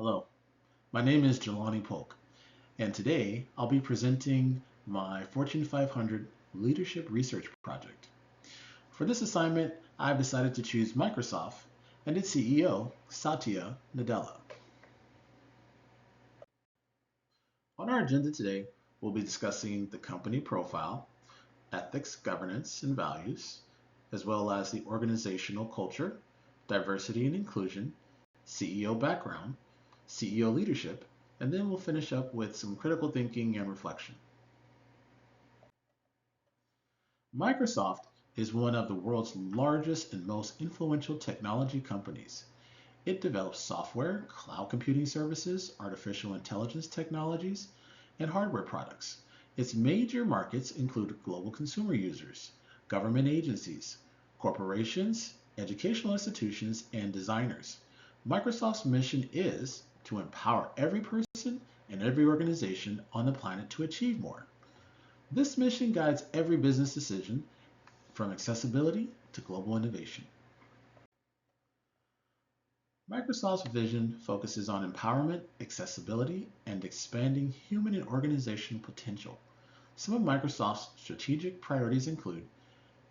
Hello, my name is Jelani Polk, and today I'll be presenting my Fortune 500 Leadership Research Project. For this assignment, I've decided to choose Microsoft and its CEO, Satya Nadella. On our agenda today, we'll be discussing the company profile, ethics, governance, and values, as well as the organizational culture, diversity and inclusion, CEO background, CEO leadership, and then we'll finish up with some critical thinking and reflection. Microsoft is one of the world's largest and most influential technology companies. It develops software, cloud computing services, artificial intelligence technologies, and hardware products. Its major markets include global consumer users, government agencies, corporations, educational institutions, and designers. Microsoft's mission is to empower every person and every organization on the planet to achieve more. This mission guides every business decision from accessibility to global innovation. Microsoft's vision focuses on empowerment, accessibility, and expanding human and organizational potential. Some of Microsoft's strategic priorities include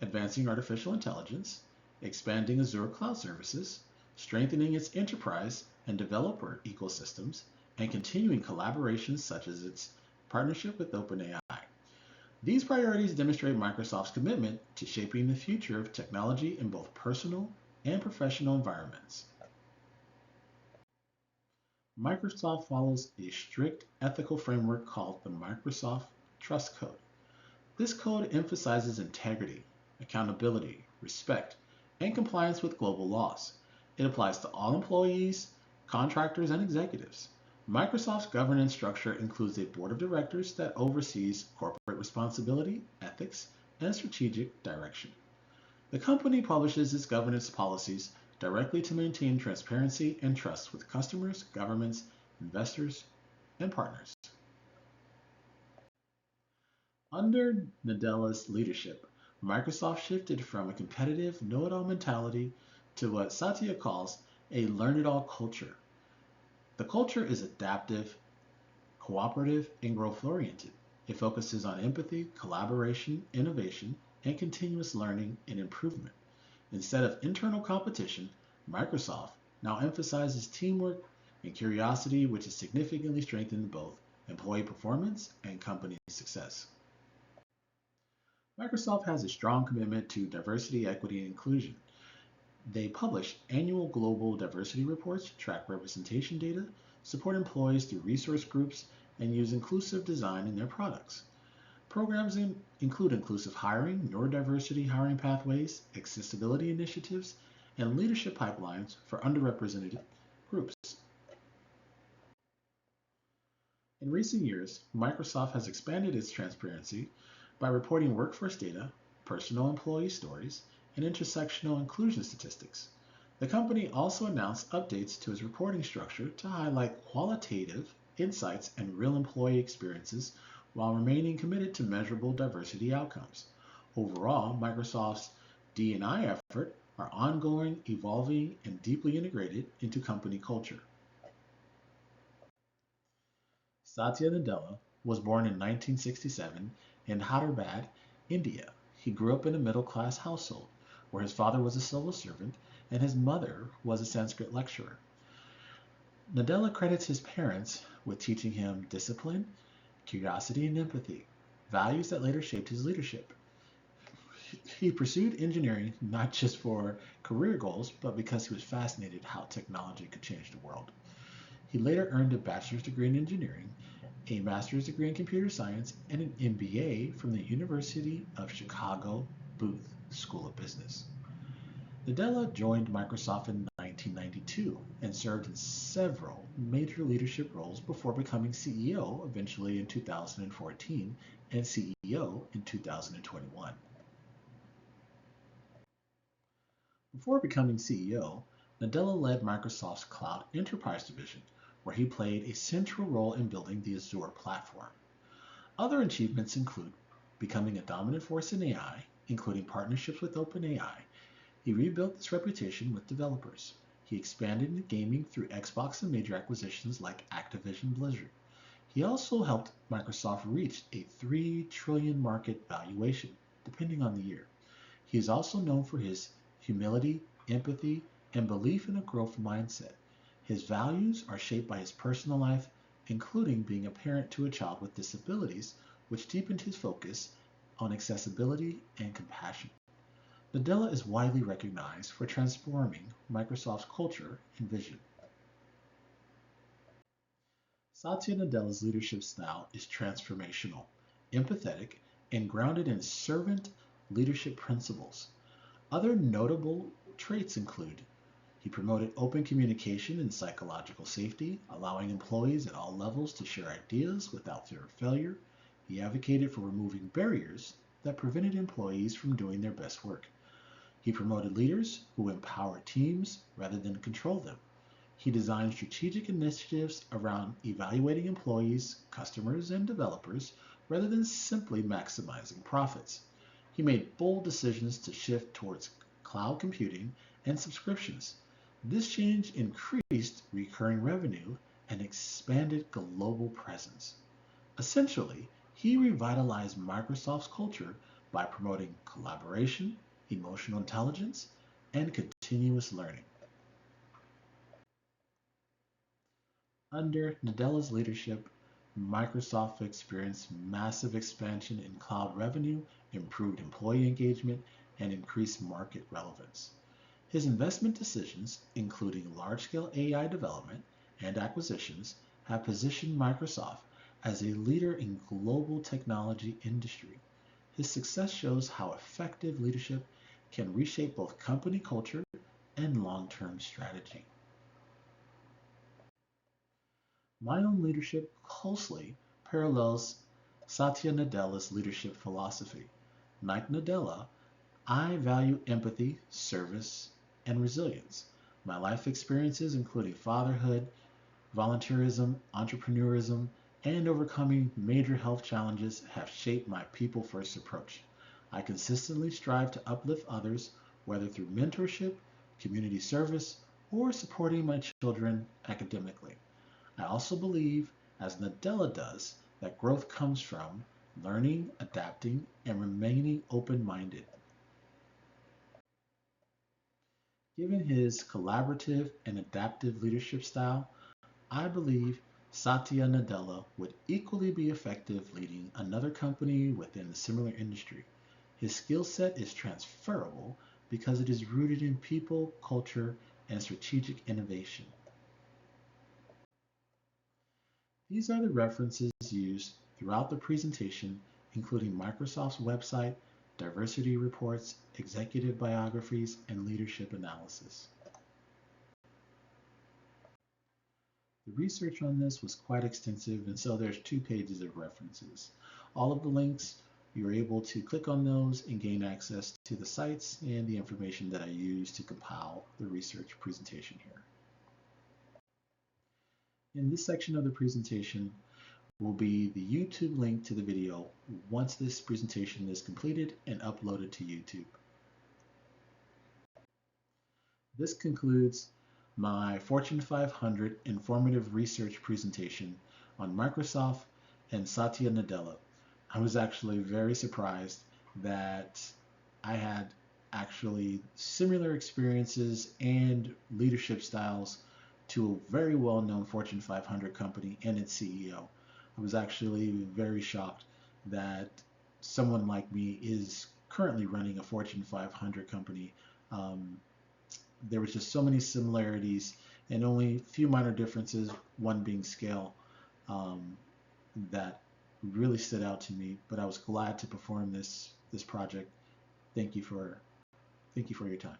advancing artificial intelligence, expanding Azure cloud services, strengthening its enterprise and developer ecosystems, and continuing collaborations such as its partnership with OpenAI. These priorities demonstrate Microsoft's commitment to shaping the future of technology in both personal and professional environments. Microsoft follows a strict ethical framework called the Microsoft Trust Code. This code emphasizes integrity, accountability, respect, and compliance with global laws. It applies to all employees, contractors, and executives. Microsoft's governance structure includes a board of directors that oversees corporate responsibility, ethics, and strategic direction. The company publishes its governance policies directly to maintain transparency and trust with customers, governments, investors, and partners. Under Nadella's leadership, Microsoft shifted from a competitive know-it-all mentality to what Satya calls a learn-it-all culture. The culture is adaptive, cooperative, and growth-oriented. It focuses on empathy, collaboration, innovation, and continuous learning and improvement. Instead of internal competition, Microsoft now emphasizes teamwork and curiosity, which has significantly strengthened both employee performance and company success. Microsoft has a strong commitment to diversity, equity, and inclusion. They publish annual global diversity reports, track representation data, support employees through resource groups, and use inclusive design in their products. Programs include inclusive hiring, neurodiversity hiring pathways, accessibility initiatives, and leadership pipelines for underrepresented groups. In recent years, Microsoft has expanded its transparency by reporting workforce data, personal employee stories, and intersectional inclusion statistics. The company also announced updates to its reporting structure to highlight qualitative insights and real employee experiences while remaining committed to measurable diversity outcomes. Overall, Microsoft's D&I effort are ongoing, evolving, and deeply integrated into company culture. Satya Nadella was born in 1967 in Hyderabad, India. He grew up in a middle-class household where his father was a civil servant and his mother was a Sanskrit lecturer. Nadella credits his parents with teaching him discipline, curiosity, and empathy, values that later shaped his leadership. He pursued engineering not just for career goals, but because he was fascinated how technology could change the world. He later earned a bachelor's degree in engineering, a master's degree in computer science, and an MBA from the University of Chicago Booth School of Business. Nadella joined Microsoft in 1992 and served in several major leadership roles before becoming CEO eventually in 2014 and CEO in 2021. Before becoming CEO, Nadella led Microsoft's Cloud Enterprise division, where he played a central role in building the Azure platform. Other achievements include becoming a dominant force in AI, including partnerships with OpenAI. He rebuilt its reputation with developers. He expanded into gaming through Xbox and major acquisitions like Activision Blizzard. He also helped Microsoft reach a 3 trillion market valuation, depending on the year. He is also known for his humility, empathy, and belief in a growth mindset. His values are shaped by his personal life, including being a parent to a child with disabilities, which deepened his focus on accessibility and compassion. Nadella is widely recognized for transforming Microsoft's culture and vision. Satya Nadella's leadership style is transformational, empathetic, and grounded in servant leadership principles. Other notable traits include he promoted open communication and psychological safety, allowing employees at all levels to share ideas without fear of failure. He advocated for removing barriers that prevented employees from doing their best work. He promoted leaders who empower teams rather than control them. He designed strategic initiatives around evaluating employees, customers, and developers rather than simply maximizing profits. He made bold decisions to shift towards cloud computing and subscriptions. This change increased recurring revenue and expanded global presence. Essentially, he revitalized Microsoft's culture by promoting collaboration, emotional intelligence, and continuous learning. Under Nadella's leadership, Microsoft experienced massive expansion in cloud revenue, improved employee engagement, and increased market relevance. His investment decisions, including large-scale AI development and acquisitions, have positioned Microsoft as a leader in global technology industry. His success shows how effective leadership can reshape both company culture and long-term strategy. My own leadership closely parallels Satya Nadella's leadership philosophy. Like Nadella, I value empathy, service, and resilience. My life experiences, including fatherhood, volunteerism, entrepreneurism, and overcoming major health challenges, have shaped my people first approach. I consistently strive to uplift others, whether through mentorship, community service, or supporting my children academically. I also believe, as Nadella does, that growth comes from learning, adapting, and remaining open minded. Given his collaborative and adaptive leadership style, I believe Satya Nadella would equally be effective leading another company within a similar industry. His skill set is transferable because it is rooted in people, culture, and strategic innovation. These are the references used throughout the presentation, including Microsoft's website, diversity reports, executive biographies, and leadership analysis. The research on this was quite extensive, and so there's 2 pages of references. All of the links, you're able to click on those and gain access to the sites and the information that I used to compile the research presentation here. In this section of the presentation will be the YouTube link to the video once this presentation is completed and uploaded to YouTube. This concludes my Fortune 500 informative research presentation on Microsoft and Satya Nadella. I was actually very surprised that I had actually similar experiences and leadership styles to a very well-known Fortune 500 company and its CEO. I was actually very shocked that someone like me is currently running a Fortune 500 company. There was just so many similarities and only a few minor differences, one being scale, um, that really stood out to me. But I was glad to perform this project. Thank you for your time.